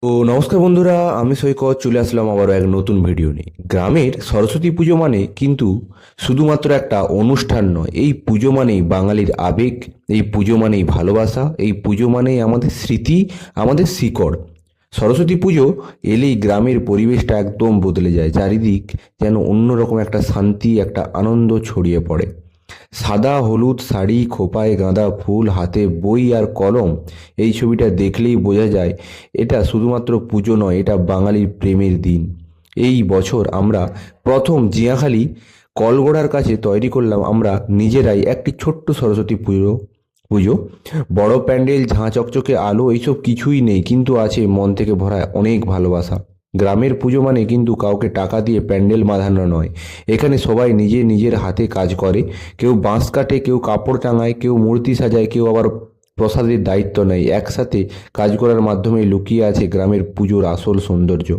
তো নমস্কার বন্ধুরা, আমি সৈকত চলে আসলাম আবারও এক নতুন ভিডিও নিয়ে। গ্রামের সরস্বতী পুজো মানে কিন্তু শুধুমাত্র একটা অনুষ্ঠান নয়, এই পুজো মানেই বাঙালির আবেগ, এই পুজো মানেই ভালোবাসা, এই পুজো মানেই আমাদের স্মৃতি, আমাদের শিকড়। সরস্বতী পুজো এলেই গ্রামের পরিবেশটা একদম বদলে যায়, চারিদিক যেন অন্যরকম একটা শান্তি, একটা আনন্দ ছড়িয়ে পড়ে। সাদা হলুদ শাড়ি, খোঁপায় গাঁদা ফুল, হাতে বই আর কলম, এই ছবিটা দেখলেই বোঝা যায় এটা শুধুমাত্র পুজো নয়, এটা বাঙালির প্রেমের দিন। এই বছর আমরা প্রথম জিয়াখালী কলগড়ার কাছে তৈরি করলাম আমরা নিজেরাই একটি ছোট্ট সরস্বতী পুজো পুজো বড় প্যান্ডেল, ঝাঁ চকচকে আলো, এইসব কিছুই নেই, কিন্তু আছে মন থেকে ভরা অনেক ভালোবাসা। গ্রামের পুজো মানে কিন্তু কাউকে টাকা দিয়ে প্যান্ডেল বাঁধানো নয়, এখানে সবাই নিজে নিজের হাতে কাজ করে। কেউ বাঁশ কাটে, কেউ কাপড় টাঙায়, কেউ মূর্তি সাজায়, কেউ আবার প্রসাদের দায়িত্ব নেয়। একসাথে কাজ করার মাধ্যমে লুকিয়ে আছে গ্রামের পুজোর আসল সৌন্দর্য।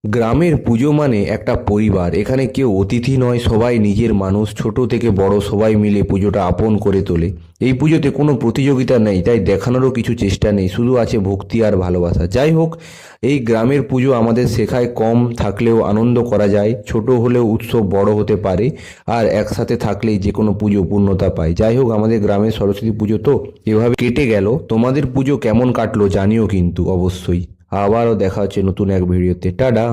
গ্রামের পুজো মানে একটা পরিবার, এখানে কেউ অতিথি নয়, সবাই নিজের মানুষ, ছোট থেকে বড় সবাই মিলে পুজোটা আপন করে তোলে। এই পুজোতে কোনো প্রতিযোগিতা নেই, তাই দেখানোরও কিছু চেষ্টা নেই, শুধু আছে ভক্তি আর ভালোবাসা। যাই হোক, এই গ্রামের পুজো আমাদের শেখায় কম থাকলেও আনন্দ করা যায়, ছোট হলেও উৎসব বড় হতে পারে, আর একসাথে থাকলেই যে কোনো পুজো পূর্ণতা পায়। যাই হোক, আমাদের গ্রামের সরস্বতী পুজো তো এভাবে কেটে গেল। তোমাদের পুজো কেমন কাটলো জানিও কিন্তু অবশ্যই। আবারও দেখা হচ্ছে নতুন এক ভিডিওতে। টাটা।